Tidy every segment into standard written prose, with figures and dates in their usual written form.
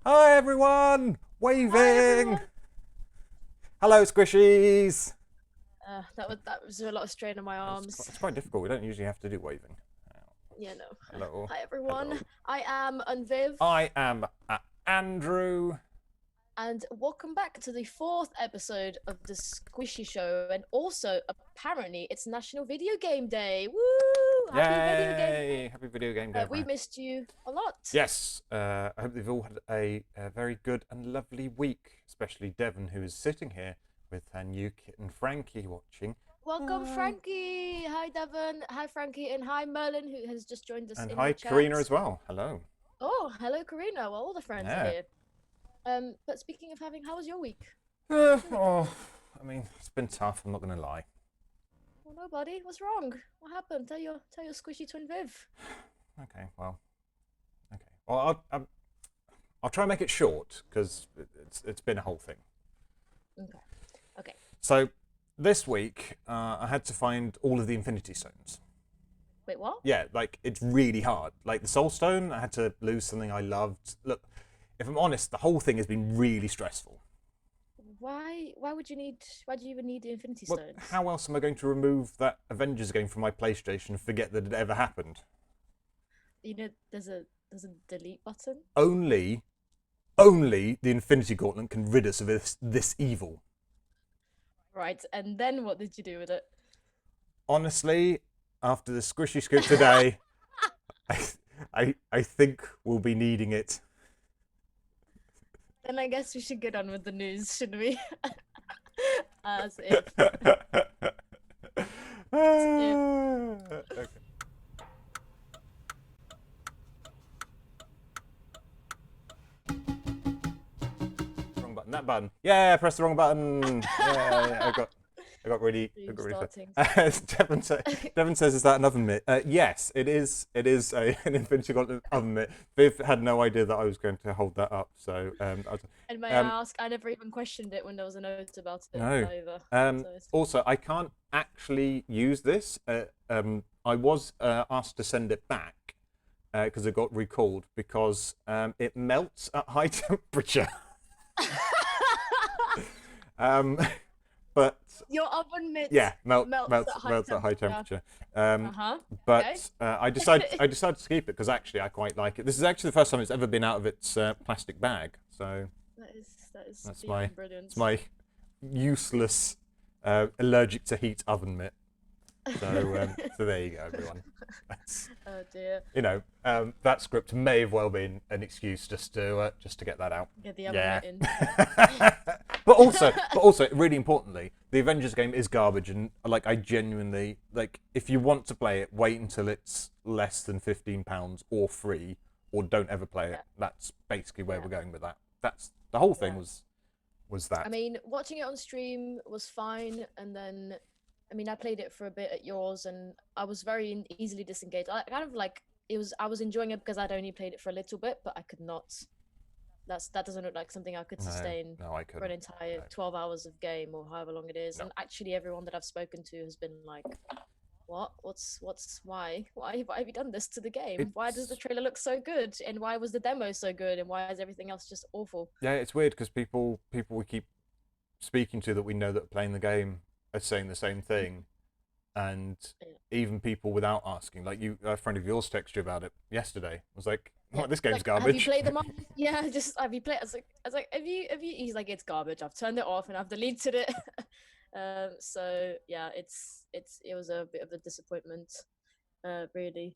Hi everyone! Waving! Hi everyone. Hello squishies! That was a lot of strain on my arms. It's quite difficult. We don't usually have to do waving. Yeah, no. Hello. Hi everyone. Hello. I am Unviv, I am Andrew. and welcome back to the fourth episode of the Squishy Show. And also, apparently, it's National Video Game Day. Woo! Happy Video Game Day. Yay! Happy video game day, We man. missed you a lot. Yes, I hope they've all had a very good and lovely week, especially Devon, who is sitting here with her new kitten Frankie watching. Welcome, Frankie. Hi, Devon. Hi, Frankie, and hi, Merlin, who has just joined us And in hi, the chat. Karina, as well. Hello. Oh, hello, Karina. Well, all the friends are Yeah. here. But speaking of having, how was your week? I mean, it's been tough, I'm not going to lie. Well, nobody. What's wrong? What happened? Tell your squishy twin Viv. Okay, well. Okay. Well, I'll try and make it short, because it's been a whole thing. Okay. Okay. So, this week, I had to find all of the Infinity Stones. Wait, what? Yeah, like, it's really hard. Like, the Soul Stone, I had to lose something I loved. Look, if I'm honest, the whole thing has been really stressful. Why? Why would you need? Why do you even need the Infinity Well, Stones? how else am I going to remove that Avengers game from my PlayStation and forget that it ever happened? You know, there's a delete button. Only the Infinity Gauntlet can rid us of this evil. Right. And then what did you do with it? Honestly, after the squishy scoop today, I think we'll be needing it. Then I guess we should get on with the news, shouldn't we? As if. Okay. Wrong button. That button. Yeah, press the wrong button. Yeah, I got really. Devon says, "Is that an oven mitt?" Yes, it is. It is an Infinity Gauntlet oven mitt. Viv had no idea that I was going to hold that up. So, And may I ask? I never even questioned it when there was a note about it. no. Either. Also, I can't actually use this. I was asked to send it back because it got recalled because it melts at high temperature. But Your oven mitt. yeah, melts melts at high temperature. Uh-huh. But I decided to keep it because actually I quite like it. This is actually the first time it's ever been out of its plastic bag. So That is that's brilliant. it's my useless allergic to heat oven mitt. So so there you go, everyone. Oh dear. You know, that script may have well been an excuse just to get that out. Get the oven mitt in. but also, really importantly, the Avengers game is garbage, and like I genuinely like. If you want to play it, wait until it's less than £15 or free, or don't ever play it. Yeah. That's basically where we're going with that. That's the whole thing was that. I mean, watching it on stream was fine, and then, I mean, I played it for a bit at yours, and I was very easily disengaged. I kind of like it was. I was enjoying it because I'd only played it for a little bit, but I could not. That doesn't look like something I could sustain No, I for an couldn't. entire No. 12 hours of game or however long it is. No. And actually, everyone that I've spoken to has been like, "What? Why have you done this to the game? Why does the trailer look so good? And why was the demo so good? And why is everything else just awful?" Yeah, it's weird because people we keep speaking to that we know that are playing the game are saying the same thing, and even people without asking, like you, a friend of yours texted you about it yesterday. Was like, "Oh, this game's like, garbage." Have you played them? Yeah, just have you played? I was like, have you? He's like, it's garbage. I've turned it off and I've deleted it. So yeah, it was a bit of a disappointment, really.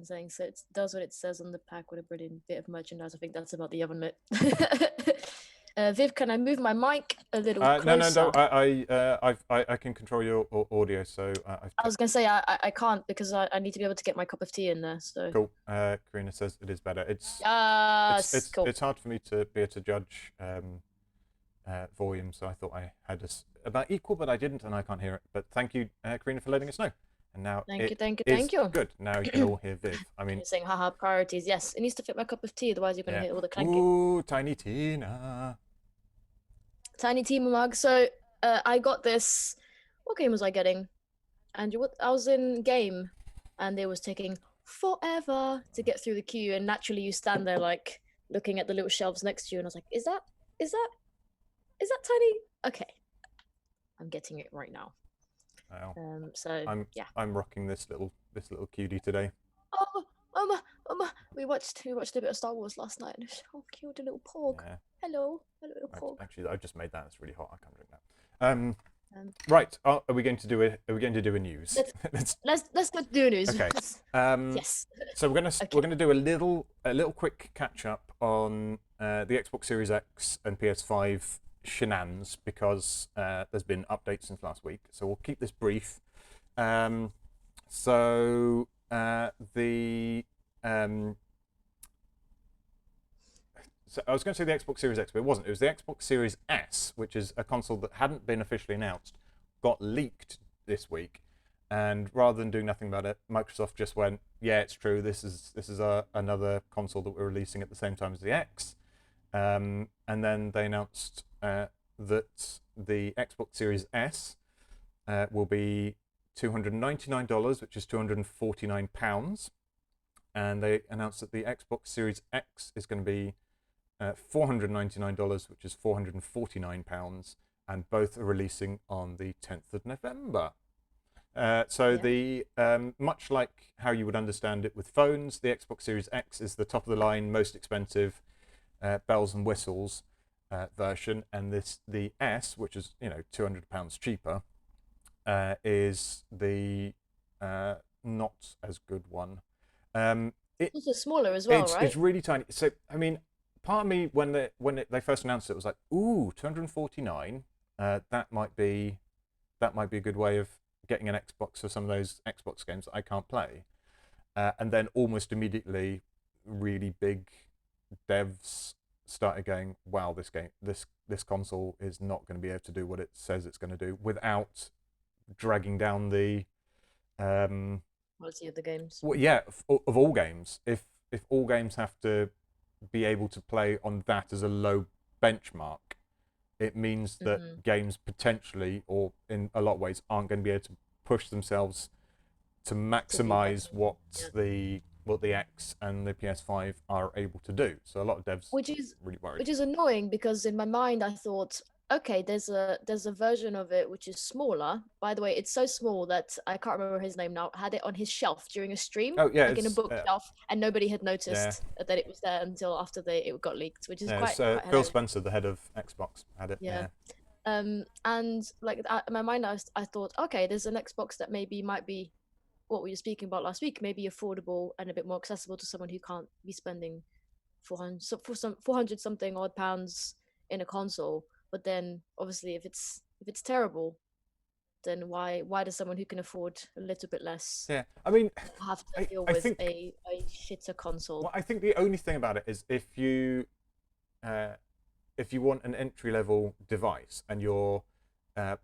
Saying so it does what it says on the pack with a brilliant bit of merchandise. I think that's about the oven mitt. Viv, can I move my mic a little closer? No. I can control your audio, so I was gonna say I can't because I need to be able to get my cup of tea in there. So cool. Karina says it is better. It's cool. it's hard for me to be able to judge volume, so I thought I had us about equal, but I didn't, and I can't hear it. But thank you, Karina, for letting us know. And now thank you. Good. Now you can all hear Viv. I mean, you're saying haha priorities. Yes, it needs to fit my cup of tea. Otherwise, you're gonna hear all the clanking. Ooh, Tiny Tina. Tiny Tima mug. So I got this. What game was I getting? And I was in game, and it was taking forever to get through the queue. And naturally, you stand there like, looking at the little shelves next to you, and I was like, is that is that tiny? Okay, I'm getting it right now. Wow. So yeah. I'm rocking this little cutie today. Oh, mama, mama, we watched a bit of Star Wars last night, and it was so cute, a little pog. Yeah. Hello, a little pog. Actually, I just made that. It's really hot. I can't drink that. Um, Right. Are we going to do it? Are we going to do a news? let's let's go do news. Okay. Um, Yes. so we're Okay. gonna do a little quick catch up on the Xbox Series X and PS5 shenanigans because there's been updates since last week. So we'll keep this brief. Um, so the so I was going to say the Xbox Series X, but it wasn't. It was the Xbox Series S, which is a console that hadn't been officially announced, got leaked this week, and rather than doing nothing about it, Microsoft just went, "Yeah, it's true. This is another console that we're releasing at the same time as the X," and then they announced that the Xbox Series S will be $299, which is £249, and they announced that the Xbox Series X is going to be $499, which is £449, and both are releasing on the 10th of November. So Yeah. the much like how you would understand it with phones, the Xbox Series X is the top of the line, most expensive, bells and whistles version, and the S, which is £200 cheaper, is the not as good one. It, Also smaller as well, right? it's really tiny. So I mean, part of me they first announced it was like, ooh, 249. That might be a good way of getting an Xbox for some of those Xbox games that I can't play. And then almost immediately, really big devs started going, wow, this console is not going to be able to do what it says it's going to do without dragging down the Quality of the games. well, yeah, of all games. If all games have to be able to play on that as a low benchmark, it means that Mm-hmm. games potentially, or in a lot of ways, aren't going to be able to push themselves to To be better. maximize what Yeah. the X and the PS5 are able to do. So a lot of devs which is really worried. which is annoying because in my mind I thought, okay, there's a version of it which is smaller. By the way, it's so small that I can't remember his name now. Had it on his shelf during a stream, Oh yeah, like in a it's bookshelf, and nobody had yeah, noticed that it was there until after it got leaked, which is yeah. quite It's quite Phil hilarious. Spencer, the head of Xbox, had it. Yeah. Yeah, And like in my mind, I thought, okay, there's an Xbox that maybe might be what we were speaking about last week, maybe affordable and a bit more accessible to someone who can't be spending 400 400 something odd pounds in a console. But then obviously if it's terrible, then why does someone who can afford a little bit less yeah. I mean, have to deal I with think a shitter console? well, I think the only thing about it is uh, if you want an entry level device and your uh,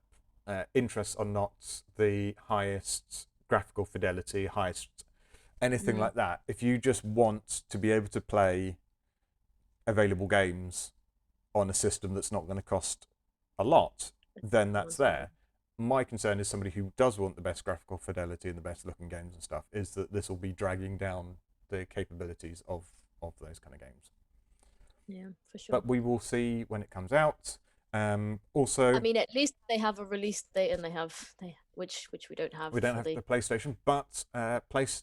interests are not the highest graphical fidelity, highest anything Mm-hmm. like that, if you just want to be able to play available games on a system that's not going to cost a lot, then that's there. My concern is somebody who does want the best graphical fidelity and the best looking games and stuff is that this will be dragging down the capabilities of those kind of games. Yeah, for sure. But we will see when it comes out. I Also, mean, at least they have a release date, and they which we don't have we don't for have the. the PlayStation, but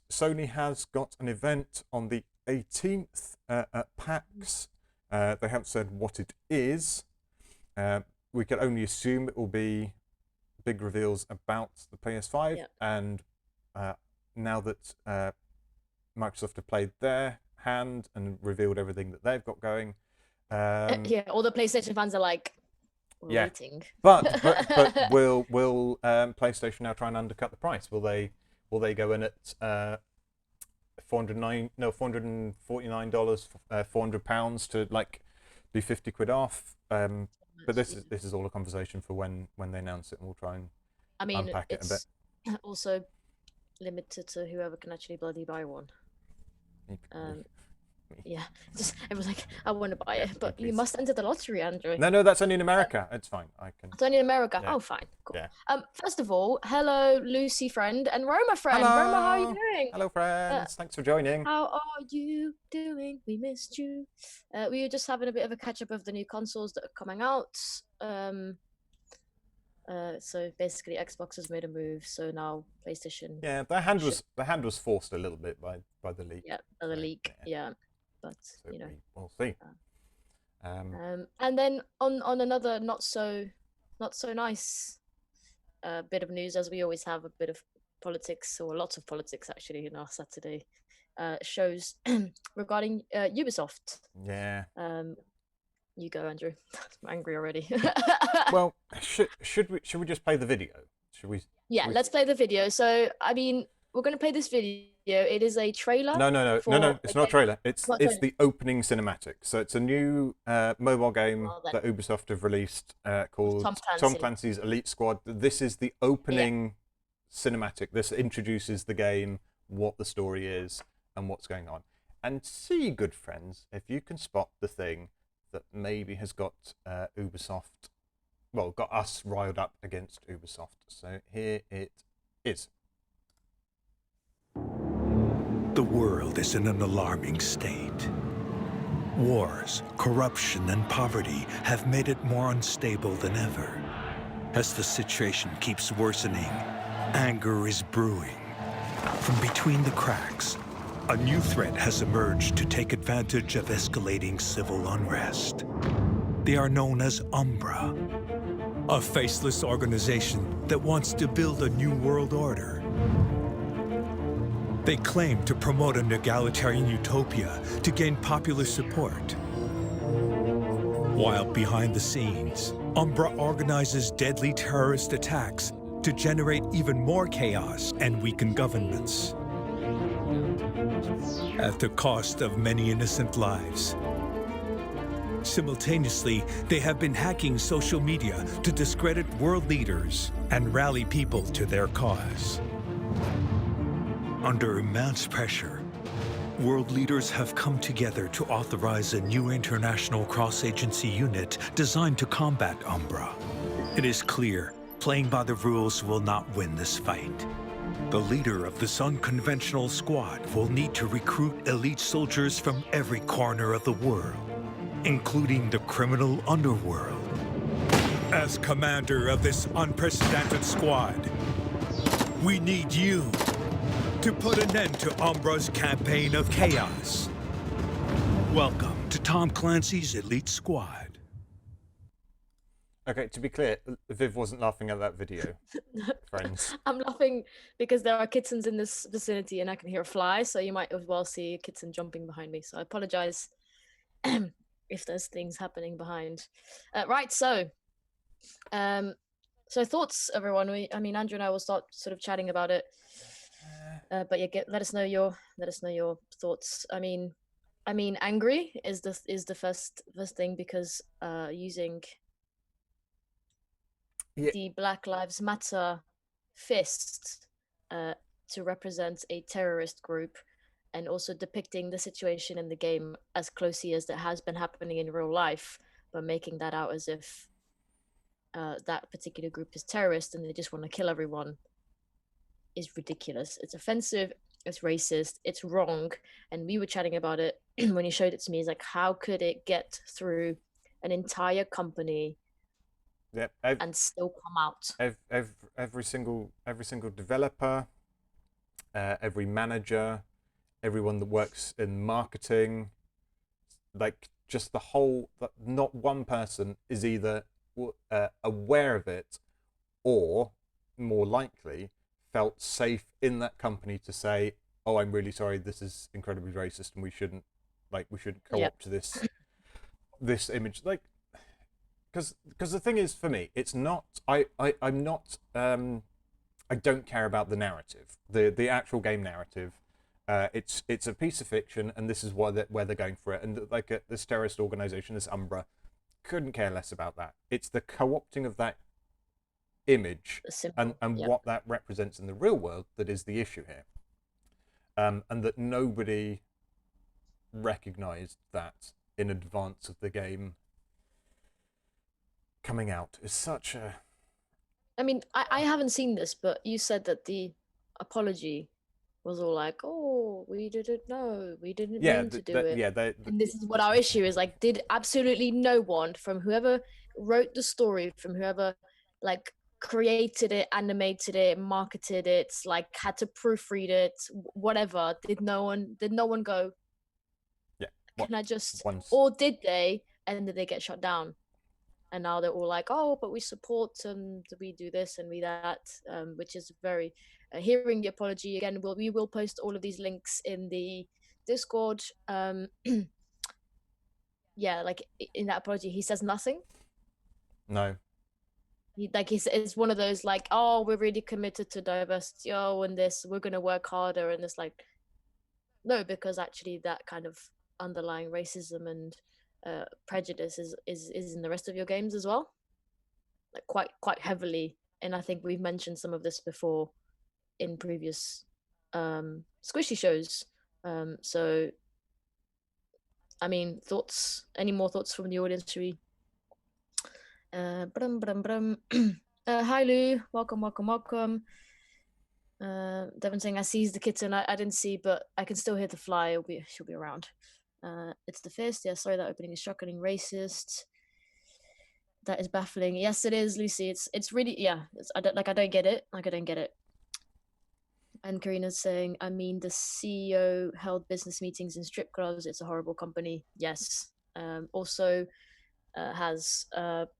Sony has got an event on the 18th at PAX. They haven't said what it is. We can only assume it will be big reveals about the PS5. Yeah. And now that Microsoft have played their hand and revealed everything that they've got going, Yeah, all the PlayStation fans are like, we're yeah. waiting. But will PlayStation now try and undercut the price? Will they go in at $449 £400 to like be 50 quid off? But this is all a conversation for when they announce it, and we'll try and I mean, unpack it a bit. it's also limited to whoever can actually bloody buy one. Um, Yeah, just everyone's like, I want to buy Yeah, it, but you please. must enter the lottery, Andrew. No, that's only in America. It's fine. I can. It's only in America. Yeah. Oh, fine, cool. Yeah. First of all, hello, Lucy friend and Roma friend. Roma, how are you Hello. doing? Hello, friends. Thanks for joining. How are you doing? We missed you. We were just having a bit of a catch up of the new consoles that are coming out. So basically, Xbox has made a move. So now PlayStation. Yeah, the hand was forced a little bit by the leak. Yeah, the So, leak. Yeah, but so you know. we'll see. And then on another not so nice bit of news, as we always have a bit of politics, or lots of politics actually in our Saturday shows regarding Ubisoft. Yeah. You go, Andrew. I'm angry already. Well, should we just play the video? Should we? Yeah, let's play the video. So I mean, we're gonna play this video. It is a trailer. No. It's not a trailer. It's Not trailer. the opening cinematic. So it's a new mobile game Well, then. that Ubisoft have released called Tom Clancy's Elite Squad. This is the opening cinematic. This introduces the game, what the story is, and what's going on. And see, good friends, if you can spot the thing that maybe has got Ubisoft, well, got us riled up against Ubisoft. So here it is. The world is in an alarming state. Wars, corruption, and poverty have made it more unstable than ever. As the situation keeps worsening, anger is brewing. From between the cracks, a new threat has emerged to take advantage of escalating civil unrest. They are known as Umbra, a faceless organization that wants to build a new world order. They claim to promote an egalitarian utopia to gain popular support. While behind the scenes, Umbra organizes deadly terrorist attacks to generate even more chaos and weaken governments. At the cost of many innocent lives. Simultaneously, they have been hacking social media to discredit world leaders and rally people to their cause. Under immense pressure, world leaders have come together to authorize a new international cross-agency unit designed to combat Umbra. It is clear, playing by the rules will not win this fight. The leader of this unconventional squad will need to recruit elite soldiers from every corner of the world, including the criminal underworld. As commander of this unprecedented squad, we need you to put an end to Umbra's campaign of chaos. Welcome to Tom Clancy's Elite Squad. Okay, to be clear, Viv wasn't laughing at that video, friends. I'm laughing because there are kittens in this vicinity and I can hear a fly, so you might as well see a kitten jumping behind me. So I apologize if there's things happening behind. Right, so thoughts, everyone. I mean, Andrew and I will start sort of chatting about it. But yeah, let us know your thoughts. I mean, angry is the first thing, because using the Black Lives Matter fist to represent a terrorist group, and also depicting the situation in the game as closely as that has been happening in real life, but making that out as if that particular group is terrorist and they just want to kill everyone, is ridiculous. It's offensive, it's racist, it's wrong. And we were chatting about it when he showed it to me. He's like, how could it get through an entire company and still come out? Every single developer, every manager, everyone that works in marketing, like just the whole, not one person is either aware of it, or more likely felt safe in that company to say, oh, I'm really sorry, this is incredibly racist and we shouldn't co-opt to this image. Like, because the thing is, for me, it's not, I'm not, I don't care about the narrative, the actual game narrative. It's a piece of fiction, and this is where they're going for it. And like this terrorist organization, this Umbra, couldn't care less about that. It's the co-opting of that image and what that represents in the real world that is the issue here. And that nobody recognized that in advance of the game coming out is such a. I mean, I haven't seen this, but you said that the apology was all like, "Oh, we didn't know, we didn't mean to do it." Yeah, And this is what our issue is, like, did absolutely no one, from whoever wrote the story, from whoever like created it, animated it, marketed it, like had to proofread it, whatever, did no one go, yeah. can I just, Once, or did they, and did they get shut down? And now they're all like, oh, but we support and we do this and we that, which is very, hearing the apology again, we will post all of these links in the Discord. Yeah, like in that apology he says nothing. no. It's one of those like, oh, we're really committed to diversity, oh, and this, we're going to work harder, and it's like, no, because actually that kind of underlying racism and prejudice is in the rest of your games as well, like quite heavily. And I think we've mentioned some of this before in previous Squishy shows. So I mean, thoughts? Any more thoughts from the audience? Should we? Hi Lou, welcome. Devin saying I seized the kitten. I didn't see, but I can still hear the fly. She'll be around. It's the fist. Yeah, sorry, that opening is shocking, racist. That is baffling. Yes, it is, Lucy. It's really, yeah. I don't get it. I don't get it. And Karina's saying, I mean, the CEO held business meetings in strip clubs. It's a horrible company. Yes. Also, has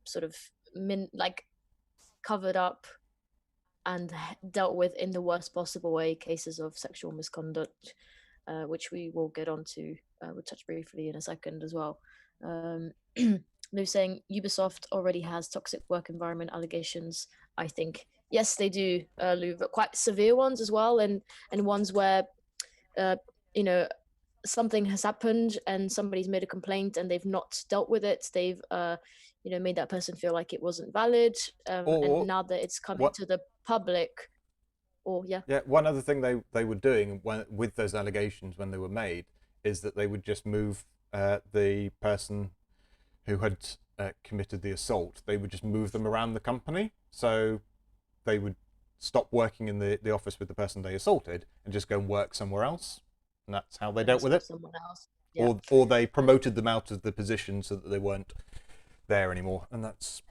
sort of covered up and dealt with in the worst possible way cases of sexual misconduct, which we will get onto. We'll touch briefly in a second as well. They're saying Ubisoft already has toxic work environment allegations. I think yes, they do, Lou, but quite severe ones as well, and ones where, you know, something has happened and somebody's made a complaint and they've not dealt with it. They've made that person feel like it wasn't valid, and now that it's coming to the public, or yeah. One other thing they were doing with those allegations when they were made is that they would just move the person who had committed the assault. They would just move them around the company, so they would stop working in the office with the person they assaulted and just go and work somewhere else, and that's how they dealt with it. Someone else. Yeah. Or they promoted them out of the position so that they weren't there anymore, and that's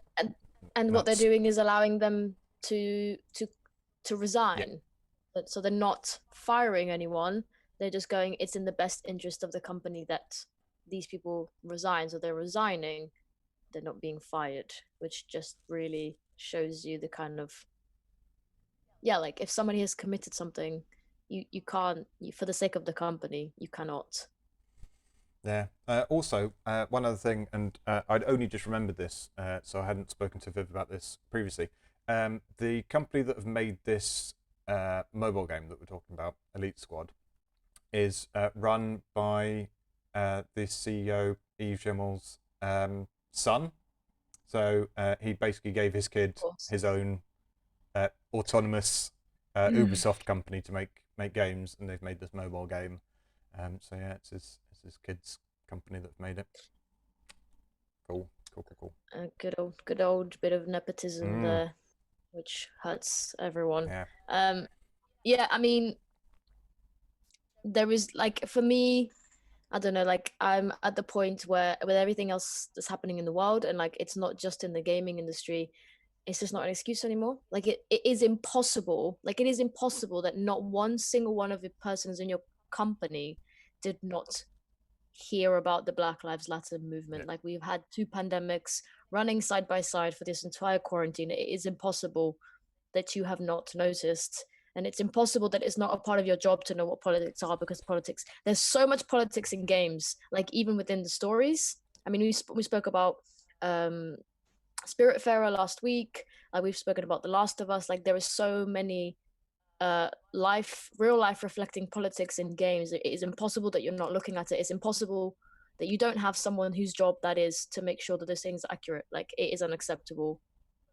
what they're doing is allowing them to resign. Yeah. So they're not firing anyone. They're just going, it's in the best interest of the company that these people resign. So they're resigning. They're not being fired, which just really shows you the kind of, like if somebody has committed something, you can't, for the sake of the company, you cannot. Yeah. Also, one other thing, and I'd only just remembered this, so I hadn't spoken to Viv about this previously. The company that have made this mobile game that we're talking about, Elite Squad, is run by the CEO, Yves Gemel's son. So he basically gave his kid his own autonomous Ubisoft company to make games, and they've made this mobile game. So yeah, it's his kid's company that's made it. Cool. Good old bit of nepotism there, which hurts everyone. Yeah. I mean, there is, like, for me, I don't know, like, I'm at the point where with everything else that's happening in the world, and like it's not just in the gaming industry, it's just not an excuse anymore. Like it is impossible. Like it is impossible that not one single one of the persons in your company did not hear about the Black Lives Matter movement. Like we've had 2 pandemics running side by side for this entire quarantine. It is impossible that you have not noticed. And it's impossible that it's not a part of your job to know what politics are, because there's so much politics in games, like even within the stories. I mean, we spoke about Spiritfarer last week. We've spoken about The Last of Us. Like there is so many real life reflecting politics in games. It is impossible that you're not looking at it. It's impossible that you don't have someone whose job that is to make sure that this thing's accurate. Like it is unacceptable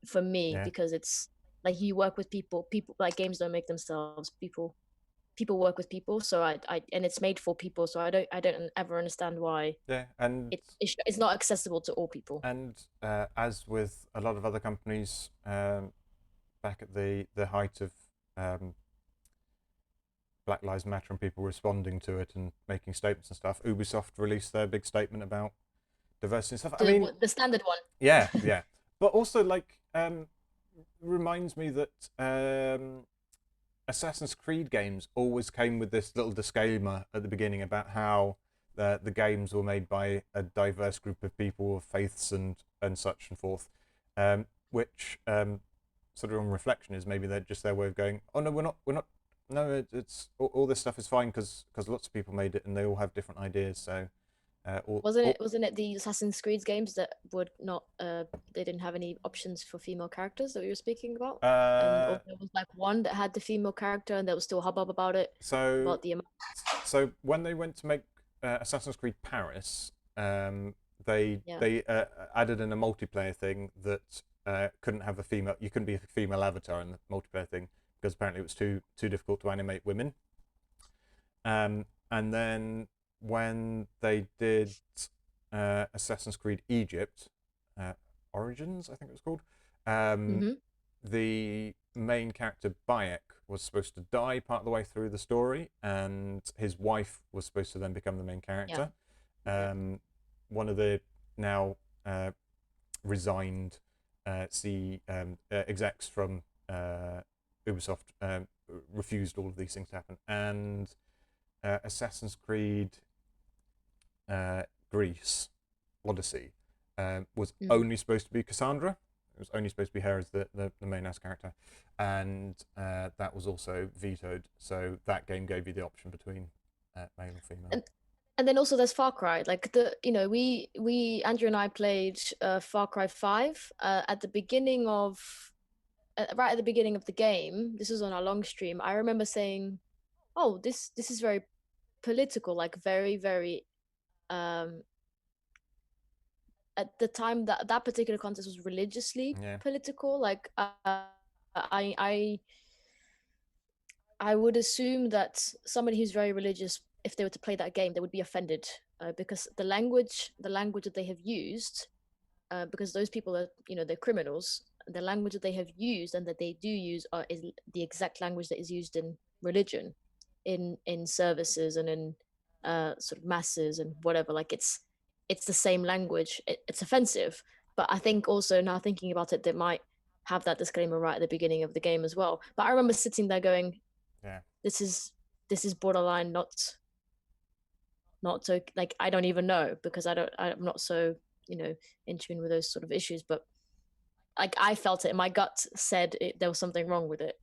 for me, because it's like you work with people like games don't make themselves. People people work with people, so I and it's made for people, so I don't ever understand why and it's not accessible to all people. And as with a lot of other companies, back at the height of Black Lives Matter and people responding to it and making statements and stuff, Ubisoft released their big statement about diversity and stuff. I mean, the standard one. yeah, but also like reminds me that Assassin's Creed games always came with this little disclaimer at the beginning about how the games were made by a diverse group of people of faiths and such and forth, which sort of on reflection is maybe they're just their way of going, oh no, we're not. No, it's all this stuff is fine because lots of people made it and they all have different ideas. So wasn't it the Assassin's Creed games that would not they didn't have any options for female characters that we were speaking about, and there was like one that had the female character and there was still hubbub about it. So about so when they went to make Assassin's Creed Paris, they added in a multiplayer thing that couldn't have a female. You couldn't be a female avatar in the multiplayer thing because apparently it was too difficult to animate women. And then when they did Assassin's Creed Egypt, Origins, I think it was called, the main character Bayek was supposed to die part of the way through the story, and his wife was supposed to then become the main character. One of the now resigned execs from Ubisoft refused all of these things to happen, and Assassin's Creed Greece Odyssey was only supposed to be Cassandra. It was only supposed to be her as the main ass character, and that was also vetoed. So that game gave you the option between male and female. And then also there's Far Cry. Like we Andrew and I played Far Cry 5 at the beginning of right at the beginning of the game. This was on our long stream. I remember saying, "Oh, this is very political. Like very very." At the time that particular contest was religiously political. Like I would assume that somebody who's very religious, if they were to play that game, they would be offended because the language that they have used, because those people are, they're criminals. The language that they have used and that they do use is the exact language that is used in religion, in services and in sort of masses and whatever. Like it's the same language. It's offensive. But I think also now thinking about it, they might have that disclaimer right at the beginning of the game as well. But I remember sitting there going, this is borderline not so, like, I don't even know, because I'm not so in tune with those sort of issues, but like I felt it, my gut said there was something wrong with it.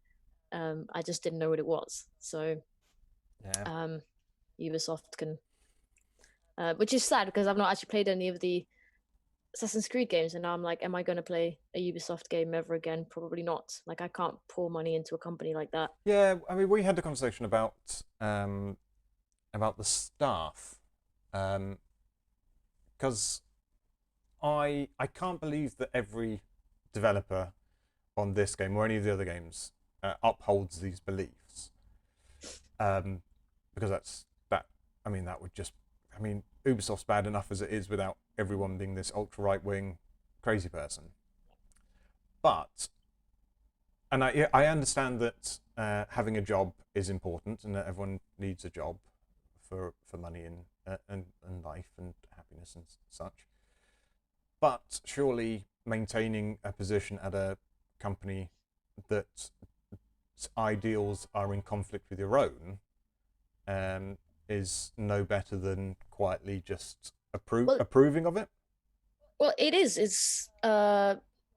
I just didn't know what it was. So Ubisoft can which is sad because I've not actually played any of the Assassin's Creed games, and now I'm like, am I going to play a Ubisoft game ever again? Probably not. Like, I can't pour money into a company like that. Yeah, I mean, we had a conversation about the staff, because I can't believe that every developer on this game or any of the other games upholds these beliefs, because that would just, Ubisoft's bad enough as it is without everyone being this ultra right wing crazy person. But, and I understand that having a job is important and that everyone needs a job for money and life and happiness and such. But surely maintaining a position at a company that ideals are in conflict with your own is no better than quietly just approving of it. Well, it is. It's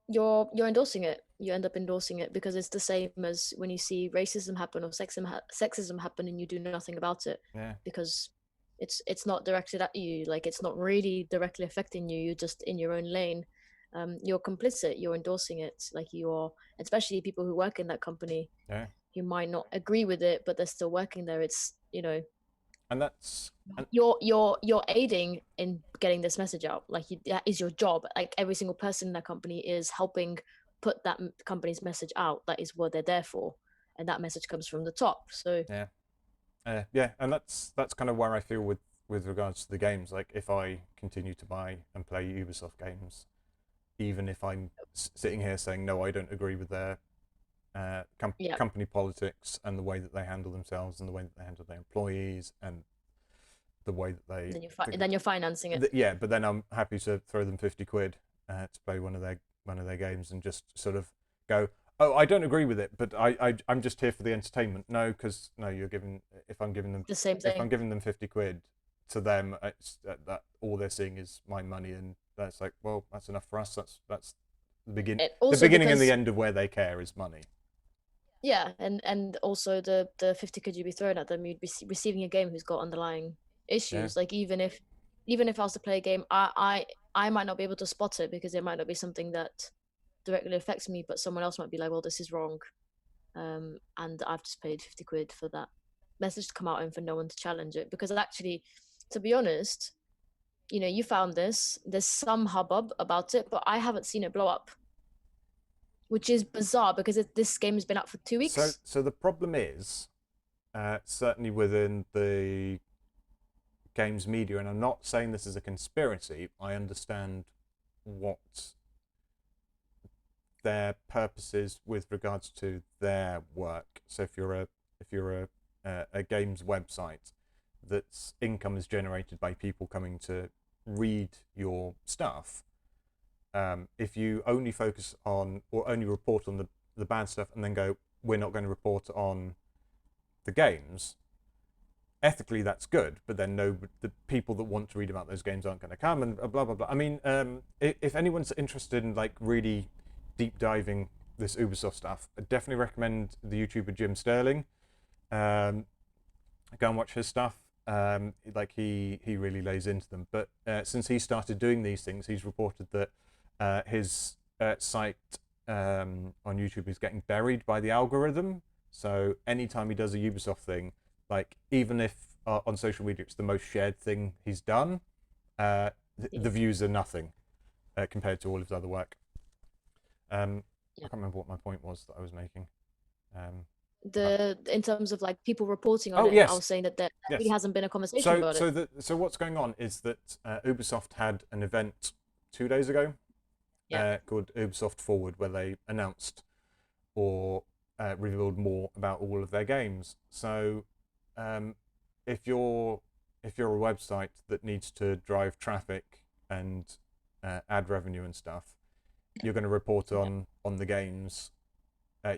you're endorsing it. You end up endorsing it because it's the same as when you see racism happen or sexism happen and you do nothing about it. Because it's not directed at you. Like, it's not really directly affecting you. You're just in your own lane. You're complicit. You're endorsing it. Like, you're, especially people who work in that company. You might not agree with it, but they're still working there. It's and that's you're aiding in getting this message out. Like, that is your job. Like, every single person in that company is helping put that company's message out. That is what they're there for, and that message comes from the top. So Yeah, and that's kind of where I feel with regards to the games. Like if I continue to buy and play Ubisoft games, even if I'm sitting here saying no, I don't agree with their Yeah. company politics and the way that they handle themselves and the way that they handle their employees and the way that they Then you're financing it. yeah, but then I'm happy to throw them 50 quid to play one of their games and just sort of go, oh, I don't agree with it, but I'm just here for the entertainment. No, because no, you're giving if I'm giving them The same thing. if I'm giving them 50 quid to them, it's that all they're seeing is my money, and that's like, well, that's enough for us. That's the beginning and the end of where they care is money. Yeah, and also the 50 could you be thrown at them, you'd be receiving a game who's got underlying issues. Like even if I was to play a game, I might not be able to spot it because it might not be something that directly affects me, but someone else might be like, well, this is wrong, and I've just paid 50 quid for that message to come out and for no one to challenge it. Because actually, to be honest, you found this, there's some hubbub about it, but I haven't seen it blow up, which is bizarre because this game has been out for 2 weeks. So the problem is, certainly within the games media, and I'm not saying this is a conspiracy, I understand what their purposes with regards to their work. So if you're a games website that's income is generated by people coming to read your stuff, if you only focus on or only report on the bad stuff and then go, we're not going to report on the games, ethically that's good, but then the people that want to read about those games aren't going to come, and blah blah blah. I mean, if anyone's interested in like really deep diving this Ubisoft stuff, I definitely recommend the YouTuber Jim Sterling. Go and watch his stuff. Like he really lays into them. But since he started doing these things, he's reported that his site on YouTube is getting buried by the algorithm. So anytime he does a Ubisoft thing, like even if on social media it's the most shared thing he's done, the views are nothing compared to all of his other work. I can't remember what my point was that I was making. In terms of like people reporting on it, yes. I was saying that there really hasn't been a conversation about it. So what's going on is that Ubisoft had an event 2 days ago called Ubisoft Forward, where they announced or revealed more about all of their games. So if you're a website that needs to drive traffic and ad revenue and stuff, you're going to report on the games.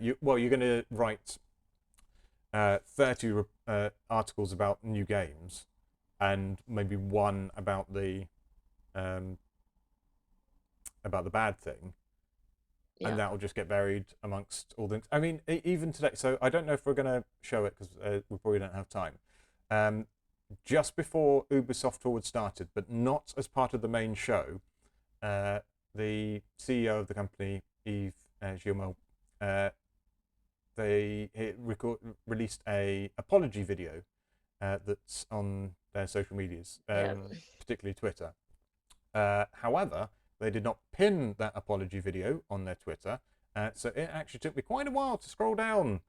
You're going to write 30 articles about new games, and maybe one about the bad thing, and that will just get buried amongst all the. I mean, even today. So I don't know if we're going to show it because we probably don't have time. Just before Ubisoft Forward started, but not as part of the main show, the CEO of the company, Yves Guillemot, they released a apology video that's on their social medias, particularly Twitter. However, they did not pin that apology video on their Twitter, so it actually took me quite a while to scroll down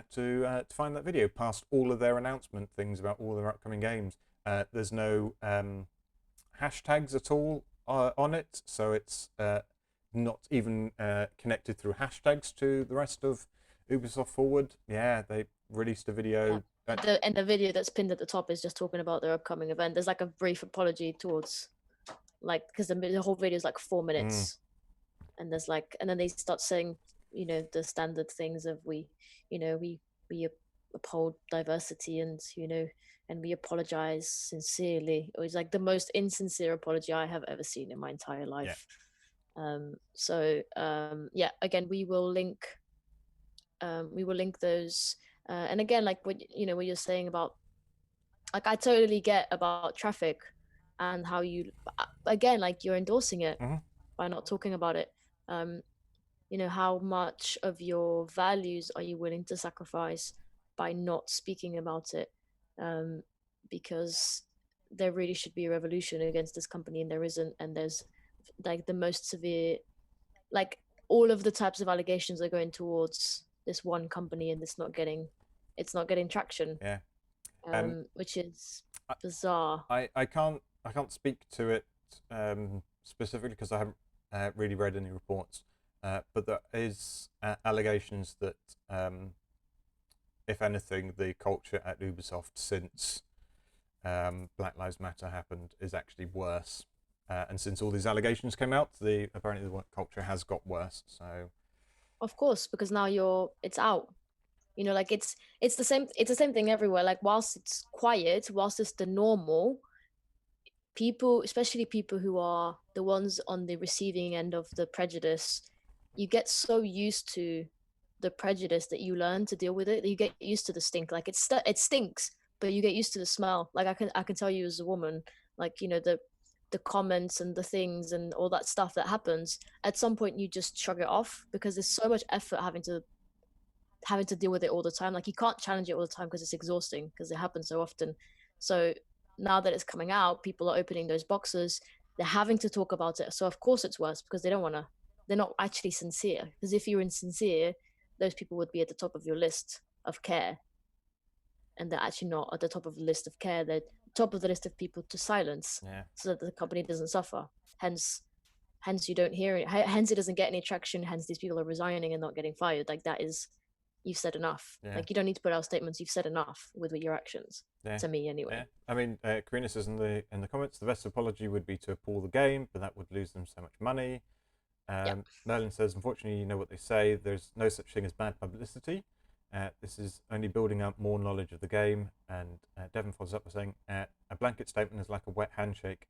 to find that video past all of their announcement things about all their upcoming games. There's no hashtags at all on it, so it's not even connected through hashtags to the rest of Ubisoft Forward. Yeah, they released a video. And the video that's pinned at the top is just talking about their upcoming event. There's like a brief apology towards, like, because the whole video is like 4 minutes, and there's like, and then they start saying, the standard things of we uphold diversity, and and we apologize sincerely. It was like the most insincere apology I have ever seen in my entire life. Again, we will link those, and again, like what you're saying about, like, I totally get about traffic and how you, again, like, you're endorsing it by not talking about it. How much of your values are you willing to sacrifice by not speaking about it? Because there really should be a revolution against this company, and there isn't. And there's like the most severe, like, all of the types of allegations are going towards this one company, and it's not getting traction. which is bizarre. I can't speak to it specifically because I haven't really read any reports, but there is allegations that if anything, the culture at Ubisoft since Black Lives Matter happened is actually worse. And since all these allegations came out, apparently the work culture has got worse. So, of course, because now it's out. You know, like it's the same thing everywhere. Like whilst it's quiet, whilst it's the normal, people, especially people who are the ones on the receiving end of the prejudice, you get so used to the prejudice that you learn to deal with it. That you get used to the stink. Like it stinks, but you get used to the smell. Like I can tell you as a woman, like, you know, the comments and the things and all that stuff that happens, at some point you just shrug it off because there's so much effort having to deal with it all the time. Like you can't challenge it all the time because it's exhausting because it happens so often. So now that it's coming out, people are opening those boxes, they're having to talk about it. So of course it's worse because they're not actually sincere. Because if you're insincere, those people would be at the top of your list of care, and they're actually not at the top of the list of care. They're top of the list of people to silence, so that the company doesn't suffer. Hence you don't hear it. Hence it doesn't get any traction. Hence these people are resigning and not getting fired. Like that is, you've said enough. Like you don't need to put out statements. You've said enough with your actions. To me, anyway. I mean, Karina says in the comments, the best apology would be to pull the game, but that would lose them so much money. Merlin says, unfortunately, you know what they say. There's no such thing as bad publicity. This is only building up more knowledge of the game. And Devon follows up by saying, a blanket statement is like a wet handshake,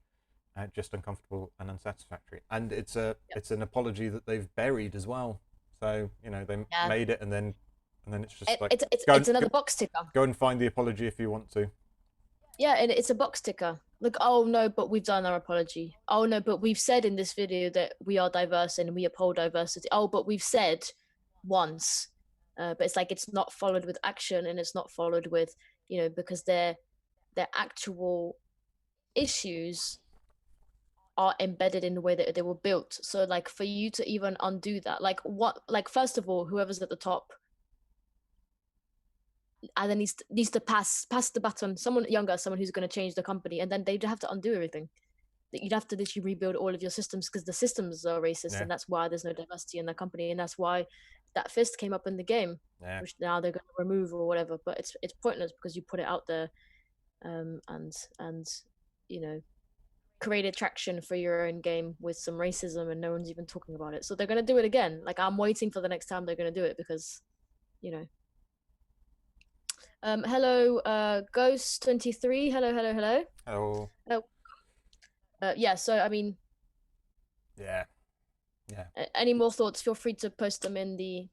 just uncomfortable and unsatisfactory. And it's an apology that they've buried as well. So, you know, they made it and then it's just like it's another box ticker. Go and find the apology if you want to. Yeah, and it's a box ticker. Like, oh no, but we've done our apology. Oh no, but we've said in this video that we are diverse and we uphold diversity. Oh, but we've said once, but it's like it's not followed with action, and it's not followed with, you know, because their actual issues are embedded in the way that they were built. So like for you to even undo that, like first of all, whoever's at the top and then needs to pass the baton, someone younger, someone who's going to change the company, and then they'd have to undo everything. That you'd have to literally rebuild all of your systems because the systems are racist, and that's why there's no diversity in the company, and that's why that fist came up in the game, which now they're going to remove or whatever. But it's pointless because you put it out there, and you know, created traction for your own game with some racism, and no one's even talking about it. So they're going to do it again. Like I'm waiting for the next time they're going to do it because, you know. Hello, Ghost23. Hello. Hello. Yeah. So I mean. Yeah. Any more thoughts? Feel free to post them in the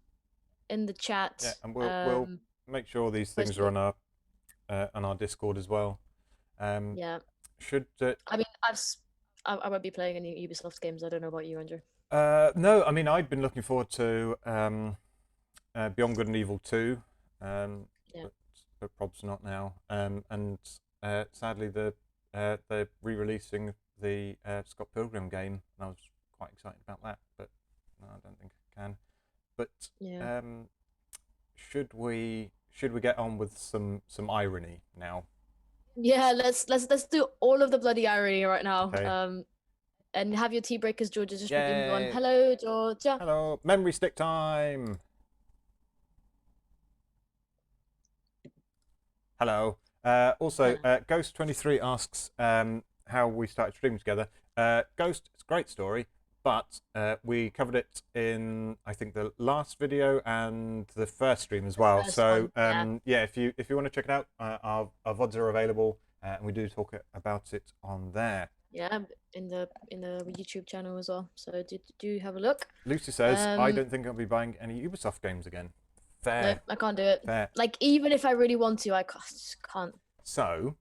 chat. Yeah, and we'll make sure these things are on our Discord as well. Yeah. Should I mean, I won't be playing any Ubisoft games. I don't know about you, Andrew. No, I mean I've been looking forward to Beyond Good and Evil 2. But Prob's not now. And sadly, they're re-releasing the Scott Pilgrim game. And I was quite excited about that, but no, I don't think I can. But should we get on with some irony now? Yeah, let's do all of the bloody irony right now. Okay. And have your tea breakers, Georgia. Just begin going. Hello, Georgia. Hello, memory stick time. Hello. Also, Ghost23 asks how we started streaming together. Ghost, it's a great story, but we covered it in, I think, the last video and the first stream as well. So, if you want to check it out, our VODs are available, and we do talk about it on there. Yeah, in the YouTube channel as well. So do have a look. Lucy says, I don't think I'll be buying any Ubisoft games again. Fair. No, I can't do it. Fair. Like, even if I really want to, I just can't. So,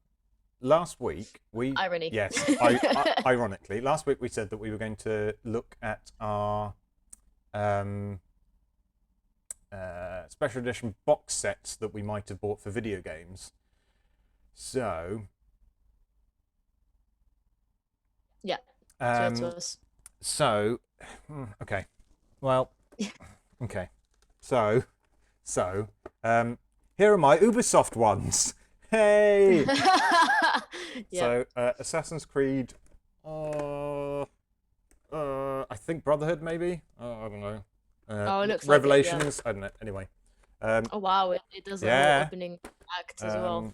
last week we... Irony. Yes, ironically. Last week we said that we were going to look at our special edition box sets that we might have bought for video games. So... Yeah. So, okay. Well, okay. So, here are my Ubisoft ones. Hey. Yeah. So Assassin's Creed, I think Brotherhood maybe. I don't know. Oh, it looks like it, yeah. Revelations. I don't know. Anyway. Oh wow, it does a whole Yeah. opening act as well.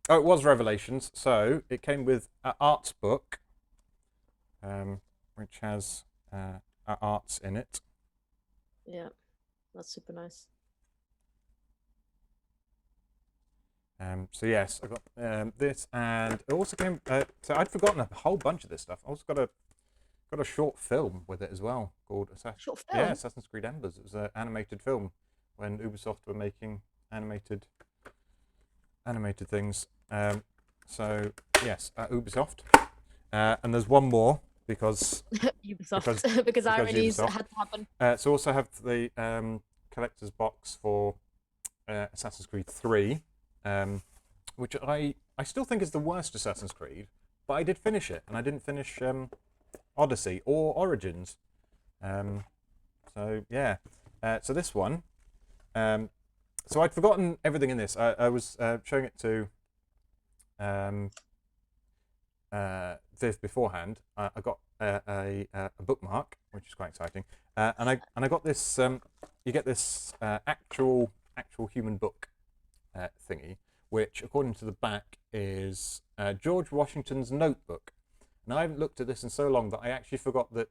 Oh, it was Revelations. So it came with an arts book, which has arts in it. Yeah, that's super nice. So yes, I got this, and it also came. So I'd forgotten a whole bunch of this stuff. I also got a short film with it as well called Short film? Yeah, Assassin's Creed Embers. It was an animated film when Ubisoft were making animated things. So yes, at Ubisoft. And there's one more because Ubisoft, because ironies Ubisoft. had to happen. So also have the collector's box for Assassin's Creed 3, which I still think is the worst Assassin's Creed, but I did finish it, and I didn't finish Odyssey or Origins. So yeah. So this one. So I'd forgotten everything in this. I was showing it to Viv beforehand. I got a bookmark, which is quite exciting, and I got this. You get this actual human book thingy, which, according to the back, is George Washington's notebook. Now, I haven't looked at this in so long that I actually forgot that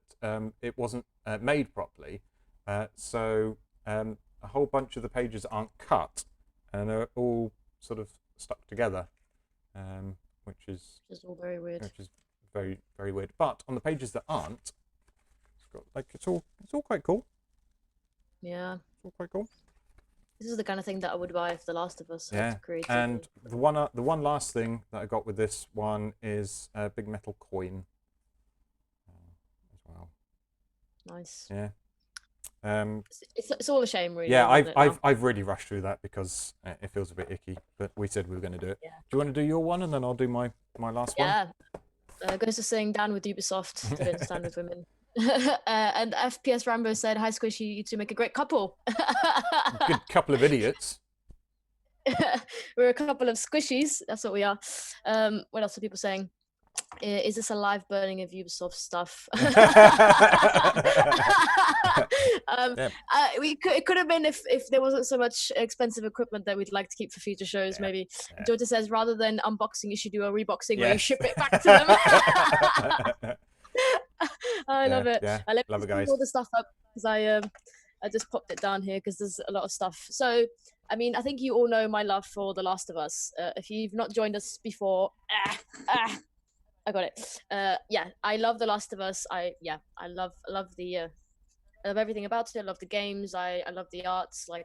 it wasn't made properly. So a whole bunch of the pages aren't cut, and they're all sort of stuck together, which is all very weird. Which is very, very weird. But on the pages that aren't, it's got it's all quite cool. Yeah. It's all quite cool. This is the kind of thing that I would buy if The Last of Us had created. And the one last thing that I got with this one is a big metal coin as well. Nice. Yeah. It's all a shame, really. Yeah, I've really rushed through that because it feels a bit icky. But we said we were going to do it. Yeah. Do you want to do your one and then I'll do my last one? Yeah. Goes to saying down with Ubisoft, didn't stand with women. And FPS Rambo said, "Hi Squishy, you two make a great couple." Good couple of idiots. We're a couple of squishies. That's what we are. What else are people saying? Is this a live burning of Ubisoft stuff? It could have been if there wasn't so much expensive equipment that we'd like to keep for future shows. Maybe Georgia says rather than unboxing, you should do a reboxing where you ship it back to them. I love it. Yeah, Let me love it, guys. all the stuff up because I just popped it down here because there's a lot of stuff. So, I mean, I think you all know my love for The Last of Us. If you've not joined us before, I got it. Yeah, I love The Last of Us. I love everything about it. I love the games. I love the arts. I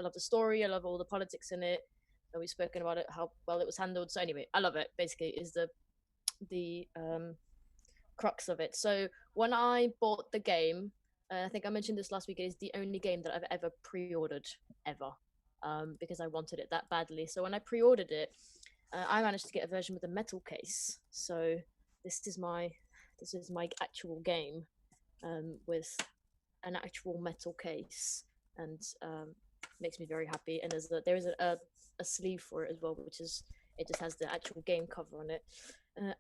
love the story. I love all the politics in it. And we've spoken about it, how well it was handled. So anyway, I love it. Basically, is the crux of it. So when I bought the game, I think I mentioned this last week, it is the only game that I've ever pre-ordered ever, because I wanted it that badly. So when I pre-ordered it, I managed to get a version with a metal case. So this is my actual game, with an actual metal case, and makes me very happy. And there is a sleeve for it as well, which is, it just has the actual game cover on it.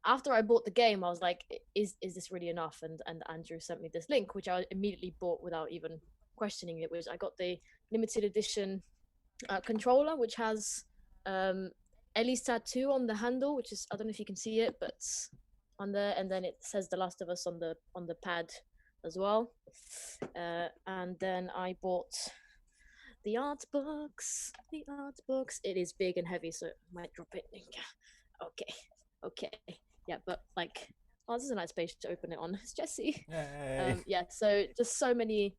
After I bought the game, I was like, is this really enough? And Andrew sent me this link, which I immediately bought without even questioning it. Which I got the limited edition controller, which has Ellie's tattoo on the handle, which is, I don't know if you can see it, but on there, and then it says The Last of Us on the pad as well. And then I bought the art books. It is big and heavy, so I might drop it. Okay. Yeah, but this is a nice page to open it on. It's Jesse. Yeah, so just so many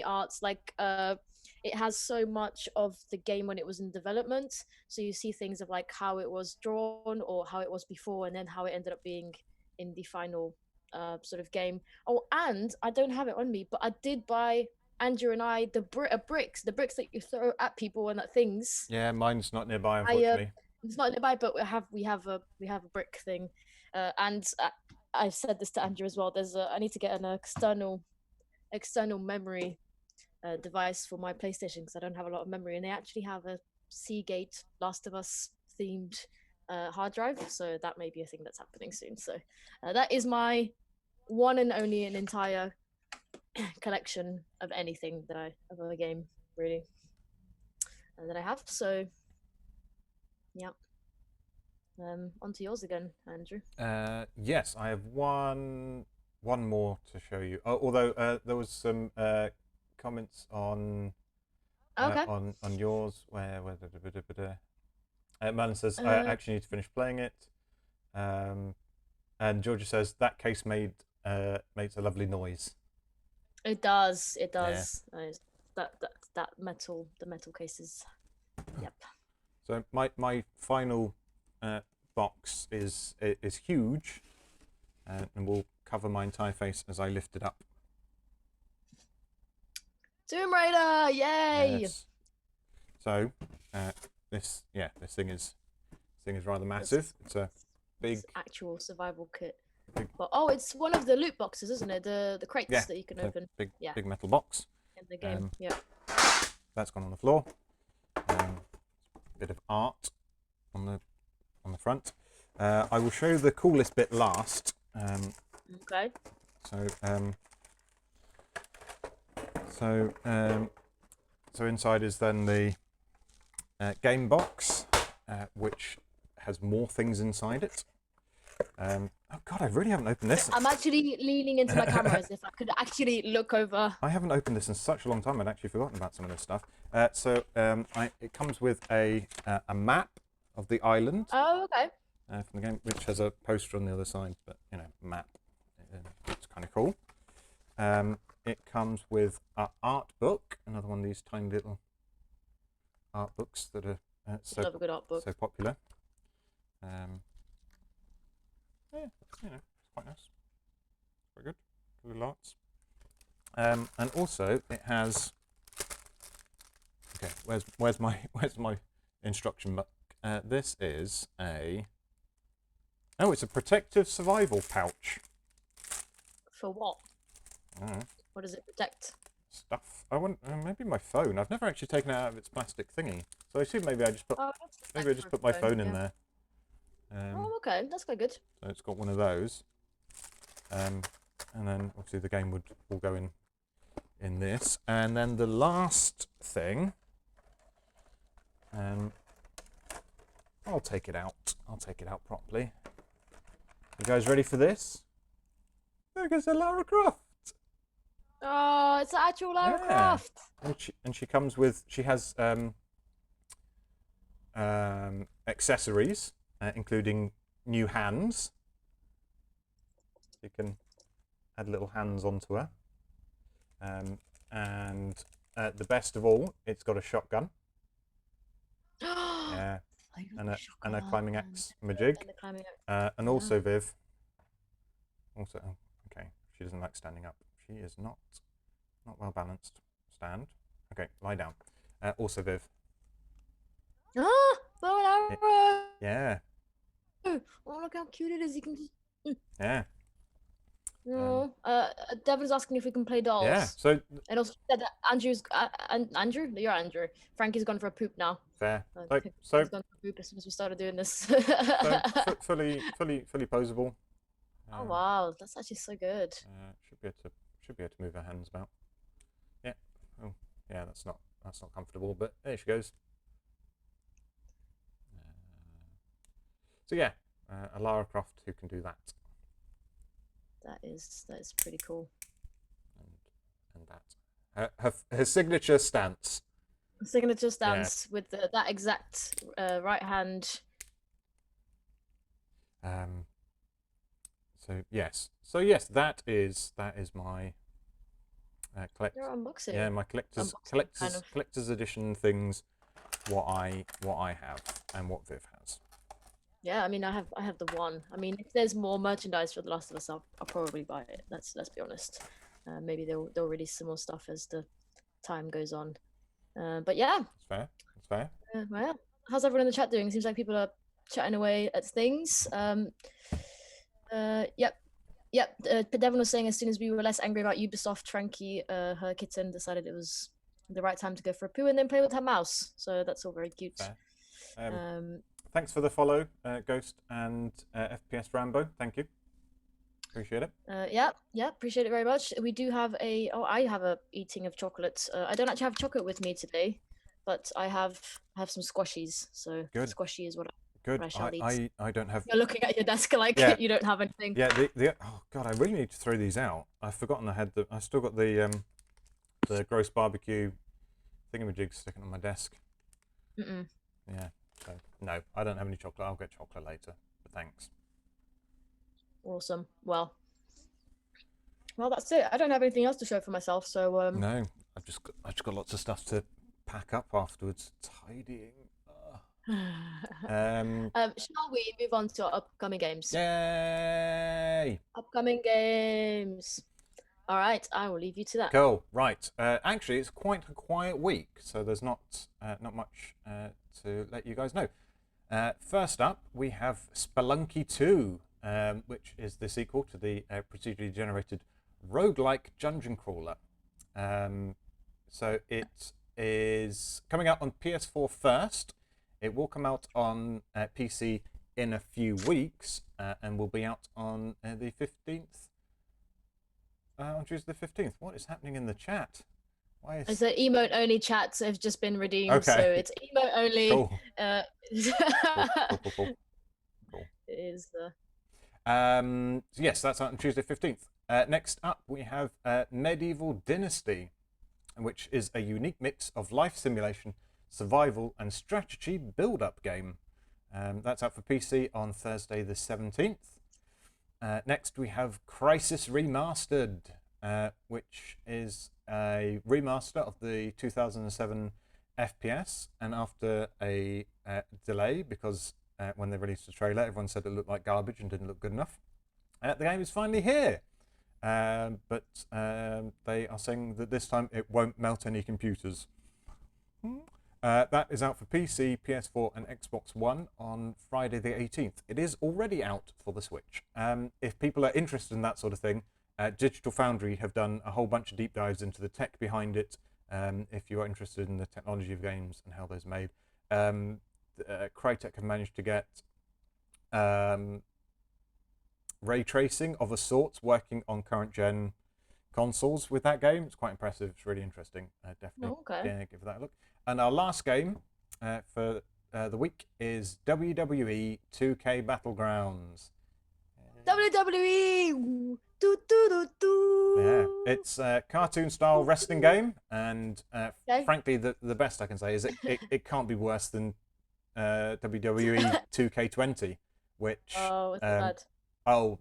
arts. It has so much of the game when it was in development. So you see things of how it was drawn or how it was before, and then how it ended up being in the final sort of game. Oh, and I don't have it on me, but I did buy Andrew and I the bricks that you throw at people and at things. Yeah, mine's not nearby, unfortunately. It's not nearby, but we have a brick thing, and I've said this to Andrew as well. I need to get an external memory device for my PlayStation because I don't have a lot of memory, and they actually have a Seagate Last of Us themed hard drive. So that may be a thing that's happening soon. So that is my one and only an entire collection of anything that of a game really that I have. So yeah. On to yours again, Andrew. Yes, I have one more to show you. Although there was some comments on on yours where Merlin says I actually need to finish playing it, and Georgia says that case makes a lovely noise. It does. It does. Yeah. The metal cases. Yep. So my final box is huge, and will cover my entire face as I lift it up. Tomb Raider! Yay! Yes. So this thing is rather massive. It's a big actual survival kit. But it's one of the loot boxes, isn't it? The crates that you can open. Big metal box. In the game. That's gone on the floor. Bit of art on the front. I will show the coolest bit last. Okay. So inside is then the game box, which has more things inside it. Oh God, I really haven't opened this. I'm actually leaning into my camera as if I could actually look over. I haven't opened this in such a long time. I'd actually forgotten about some of this stuff. It comes with a map of the island. Oh, okay. From the game, which has a poster on the other side, but map. It's kind of cool. It comes with an art book, another one of these tiny little art books that are love a good art book. so popular. It's quite nice. Very good. Little arts. And also it has. Okay, where's my instruction book? This is it's a protective survival pouch. For what? What does it protect? Stuff. I want maybe my phone. I've never actually taken it out of its plastic thingy, so I assume maybe I just put my phone in there. Okay, that's quite good. So it's got one of those, and then obviously the game will go in this, and then the last thing. I'll take it out. I'll take it out properly. You guys ready for this? Look, it's a Lara Croft. Oh, it's actual Lara Croft. And she comes with. She has accessories, including new hands. You can add little hands onto her. And the best of all, it's got a shotgun. Yeah. And a climbing axe majig. And also Viv. Also, okay, she doesn't like standing up. She is not well balanced. Stand. Okay, lie down. Also Viv. Bow and arrow. Yeah. Oh, look how cute it is. You can just. Yeah. Devin's asking if we can play dolls. Yeah. So. And also said that Andrew, you're Andrew. Frankie's gone for a poop now. Fair. He's gone for a poop as soon as we started doing this. So fully posable. Oh wow, that's actually so good. Should be able to move her hands about. Yeah. Oh, yeah. That's not comfortable, but there she goes. So yeah, a Lara Croft who can do that. That is pretty cool. And that her signature stance. Signature stance with that exact right hand. So yes, that is my Your unboxing. Yeah, my collector's edition things. What I have and what Viv has. Yeah, I mean, I have the one. I mean, if there's more merchandise for The Last of Us, I'll probably buy it. Let's be honest. Maybe they'll release some more stuff as the time goes on. But yeah. That's fair. Well, how's everyone in the chat doing? Seems like people are chatting away at things. Yep. Devon was saying as soon as we were less angry about Ubisoft, Frankie, her kitten, decided it was the right time to go for a poo and then play with her mouse. So that's all very cute. thanks for the follow, Ghost and FPS Rambo. Thank you. Appreciate it. Yeah, appreciate it very much. We do have I have a eating of chocolates. I don't actually have chocolate with me today, but I have some squashies. So Good. squashy is what Good. I shall eat. I don't have. You're looking at your desk like you don't have anything. Yeah. Oh god, I really need to throw these out. I've forgotten I still got the gross barbecue thingamajig sticking on my desk. Yeah. So no, I don't have any chocolate. I'll get chocolate later. But thanks. Awesome. Well, that's it. I don't have anything else to show for myself. So no, I've just got lots of stuff to pack up afterwards. Tidying. Shall we move on to our upcoming games? Yay! Upcoming games. All right, I will leave you to that. Cool. Right. Actually, it's quite a quiet week, so there's not much to let you guys know. First up, we have Spelunky 2, which is the sequel to the procedurally generated roguelike dungeon crawler. So it is coming out on PS4 first. It will come out on PC in a few weeks and will be out on the 15th. On Tuesday the 15th. What is happening in the chat? Why is... the emote only chats have just been redeemed, okay. so it's emote only. Cool. Cool. It is. So yes, that's out on Tuesday 15th. Next up, we have Medieval Dynasty, which is a unique mix of life simulation, survival, and strategy build-up game. That's out for PC on Thursday the 17th. Next, we have Crisis Remastered, which is a remaster of the 2007 FPS. And after a delay, because when they released the trailer, everyone said it looked like garbage and didn't look good enough, the game is finally here. But they are saying that this time it won't melt any computers. That is out for PC, PS4, and Xbox One on Friday the 18th. It is already out for the Switch. If people are interested in that sort of thing, Digital Foundry have done a whole bunch of deep dives into the tech behind it. If you are interested in the technology of games and how those are made, Crytek have managed to get ray tracing of a sort working on current gen consoles with that game. It's quite impressive. It's really interesting. Definitely give that a look. And our last game for the week is WWE 2K Battlegrounds. WWE! Yeah, it's a cartoon-style wrestling game, and frankly, the best I can say is it can't be worse than WWE 2K20, which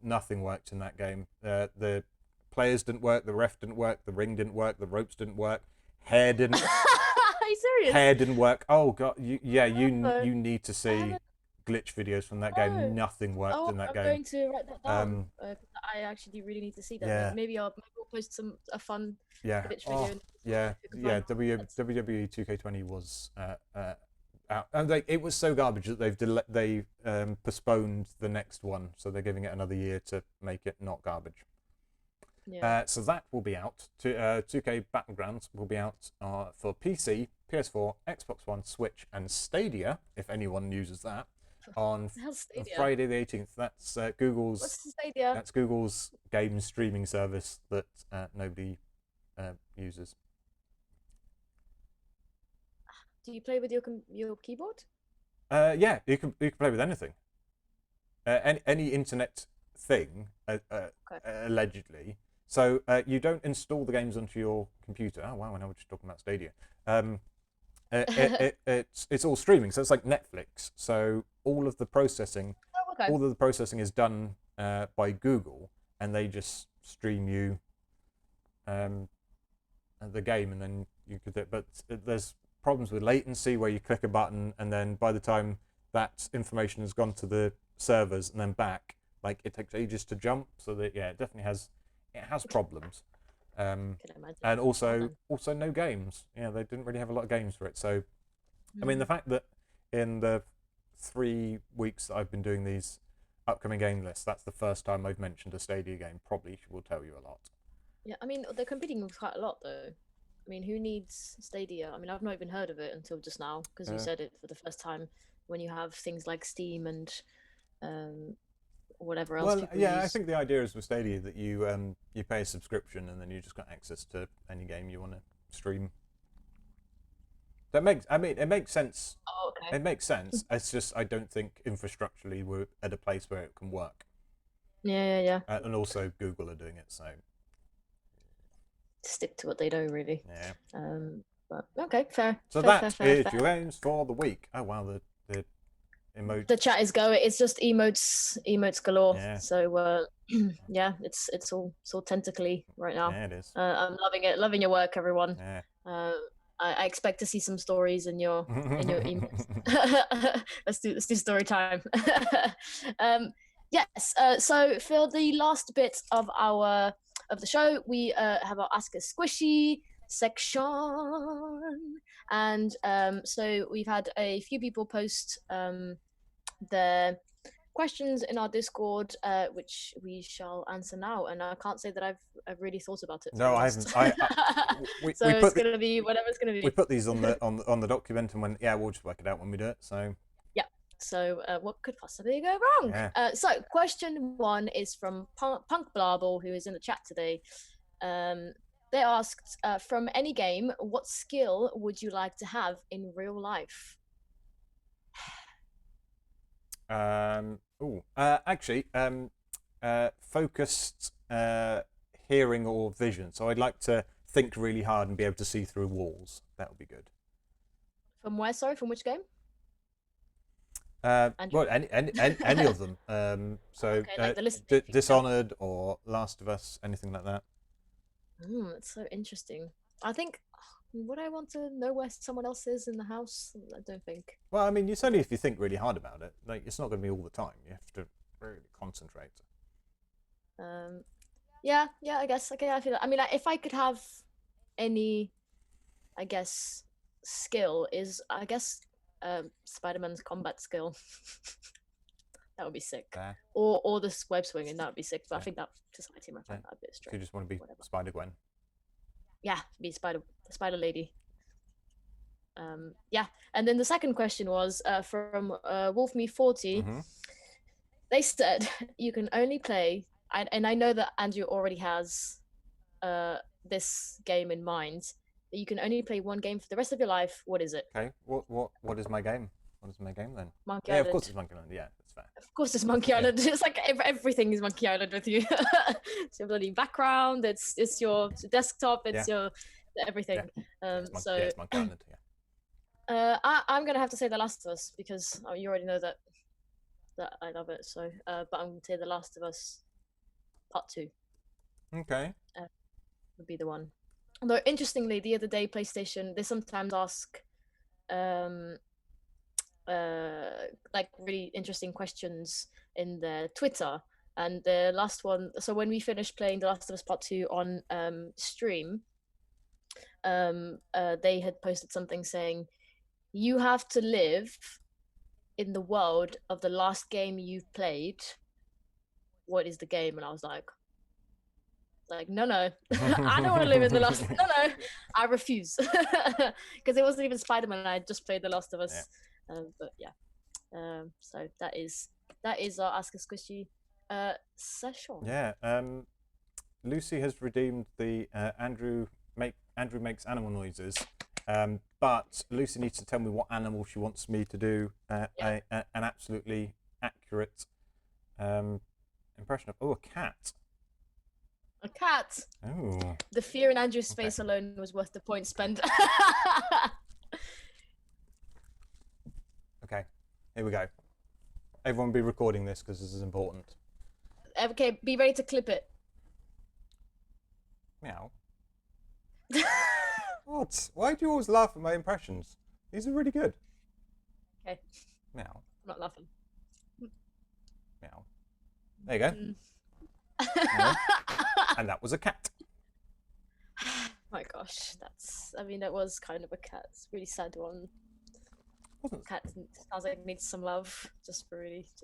nothing worked in that game. The players didn't work, the ref didn't work, the ring didn't work, the ropes didn't work, hair didn't. Are you serious? Hair didn't work. Oh god, you need to see glitch videos from that game. Nothing worked in that game. I'm going to write that down. I actually really need to see that. Yeah. Maybe I'll post a fun glitch video. WWE 2K20 was out. And it was so garbage that they postponed the next one, so they're giving it another year to make it not garbage. Yeah. So that will be out. 2K Battlegrounds will be out for PC, PS4, Xbox One, Switch, and Stadia, if anyone uses that, on Friday the 18th. That's Google's. What's Stadia? That's Google's game streaming service that nobody uses. Do you play with your keyboard? Yeah, you can play with anything. Any internet thing, allegedly. So you don't install the games onto your computer. Oh wow, I know we're just talking about Stadia. It's all streaming, so it's like Netflix. So all of the processing, is done by Google, and they just stream you the game, and then you could. But there's problems with latency where you click a button, and then by the time that information has gone to the servers and then back, like it takes ages to jump. So that it definitely has problems. And also no games. Yeah, they didn't really have a lot of games for it. So, I mean, the fact that in the 3 weeks that I've been doing these upcoming game lists, that's the first time I've mentioned a Stadia game. Probably will tell you a lot. Yeah, I mean, they're competing with quite a lot, though. I mean, who needs Stadia? I mean, I've not even heard of it until just now, because you said it for the first time when you have things like Steam and whatever else Well, people yeah, I use. think the idea is with Stadia that you pay a subscription and then you just got access to any game you want to stream. It makes sense. Oh, okay. It makes sense. It's just I don't think infrastructurally we're at a place where it can work. Yeah. And also Google are doing it, so Stick to what they do, really. yeah. But okay, fair. So fair, is your aims for the week. Oh wow, the emote. The chat is going. It's just emotes galore. Yeah. So yeah, it's all tentacly right now. Yeah, it is. I'm loving it. Loving your work, everyone. Yeah. I expect to see some stories in your emails. let's do story time. Yes. So for the last bit of the show, we have our Ask a Squishy section, and so we've had a few people post their questions in our Discord, which we shall answer now. And I can't say that I've really thought about it. No, I haven't. So it's gonna be whatever it's gonna be. We put these on the document and when we'll just work it out when we do it. So yeah. So what could possibly go wrong? Yeah. So question 1 is from Punk Blarble, who is in the chat today. They asked, from any game, what skill would you like to have in real life? Actually, focused hearing or vision. So I'd like to think really hard and be able to see through walls. That would be good. From where? Sorry, from which game? Well, any of them. So okay, like the list Dishonored or Last of Us, anything like that. That's so interesting. I think, would I want to know where someone else is in the house? I don't think. Well, I mean, it's only if you think really hard about it. Like, it's not going to be all the time. You have to really concentrate. Yeah, I guess. Okay, I feel that. I mean, like, if I could have any, I guess, skill is, I guess, Spider-Man's combat skill. That would be sick. Yeah. Or the web swinging, that would be sick. But Yeah. I think that society might find that a bit strange. So you just want to be Spider-Gwen. Yeah, be Spider Lady. Yeah, and then the second question was from Wolfme40. Mm-hmm. They said you can only play, and I know that Andrew already has this game in mind. That you can only play one game for the rest of your life. What is it? Okay. What is my game? What is my game then? Monkey Island. Island. Of course it's Monkey Island. Yeah, that's fair. Of course it's Monkey Island. It's like everything is Monkey Island with you. It's your bloody background. It's your desktop. It's your everything. It's Monkey Island. Yeah. I'm gonna have to say The Last of Us because you already know that I love it. So, but I'm gonna say The Last of Us Part 2. Okay. Would be the one. Although interestingly, the other day PlayStation they sometimes ask like really interesting questions in their Twitter. And the last one, so when we finished playing The Last of Us Part 2 on stream, they had posted something saying, you have to live in the world of the last game you've played. What is the game? And I was like, no, I don't want to live in the last. No, I refuse, because it wasn't even Spider-Man. I just played The Last of Us. But yeah, so that is our Ask a Squishy session. Yeah. Lucy has redeemed the Andrew makes animal noises. But Lucy needs to tell me what animal she wants me to do an absolutely accurate impression of. Oh, a cat. A cat. Oh. The fear in Andrew's face alone was worth the point spent. Okay, here we go. Everyone be recording this because this is important. Okay, be ready to clip it. Meow. What? Why do you always laugh at my impressions? These are really good. Okay. Meow. I'm not laughing. Meow. There you go. And that was a cat. My gosh, that was kind of a cat. It's a really sad one. Cat sounds like it needs some love, just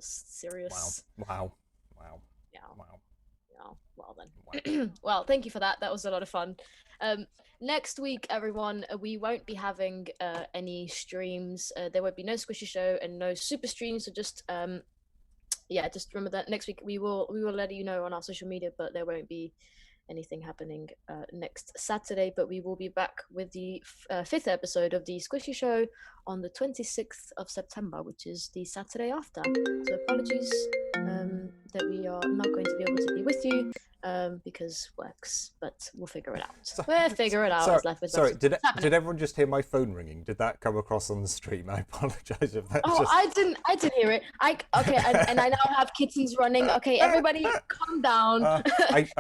serious. Wow. Yeah. Oh, well then. Well, thank you for that. That was a lot of fun. Next week, everyone, we won't be having any streams. There won't be no Squishy Show and no super streams. So just just remember that next week we will let you know on our social media, but there won't be anything happening next Saturday. But we will be back with the fifth episode of the Squishy Show on the 26th of September, which is the Saturday after. So apologies that we are not going to be able to be with you because works, but we'll figure it out. We'll figure it out. Sorry, did everyone just hear my phone ringing? Did that come across on the stream? I apologize if that. I didn't hear it. And I now have kittens running. Okay, everybody, calm down.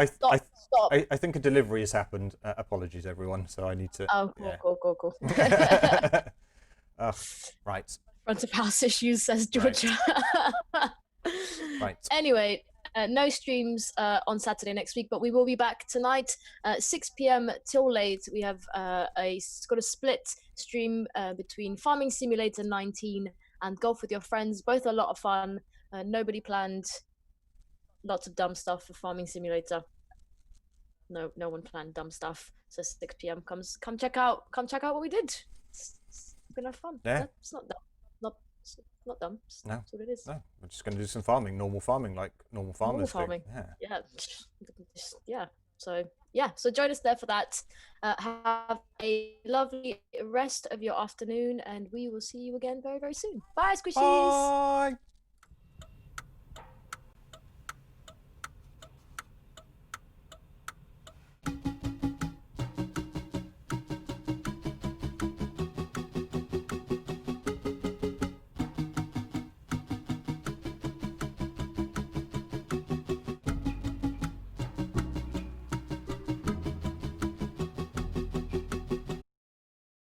Stop. I think a delivery has happened. Apologies, everyone. So I need to. Oh, cool. Right. Front of house issues, says Georgia. Right. Anyway, no streams on Saturday next week, but we will be back tonight, 6 p.m. till late. We have a split stream between Farming Simulator 19 and Golf with Your Friends. Both a lot of fun. Nobody planned lots of dumb stuff for Farming Simulator. No one planned dumb stuff. So 6 p.m. Come check out what we did. It's gonna have fun. Yeah. It's not dumb. Not dumb. No. That's what it is. No, we're just going to do some farming, normal farming, like normal farmers do. Yeah. So join us there for that. Have a lovely rest of your afternoon, and we will see you again very, very soon. Bye, Squishies. Bye.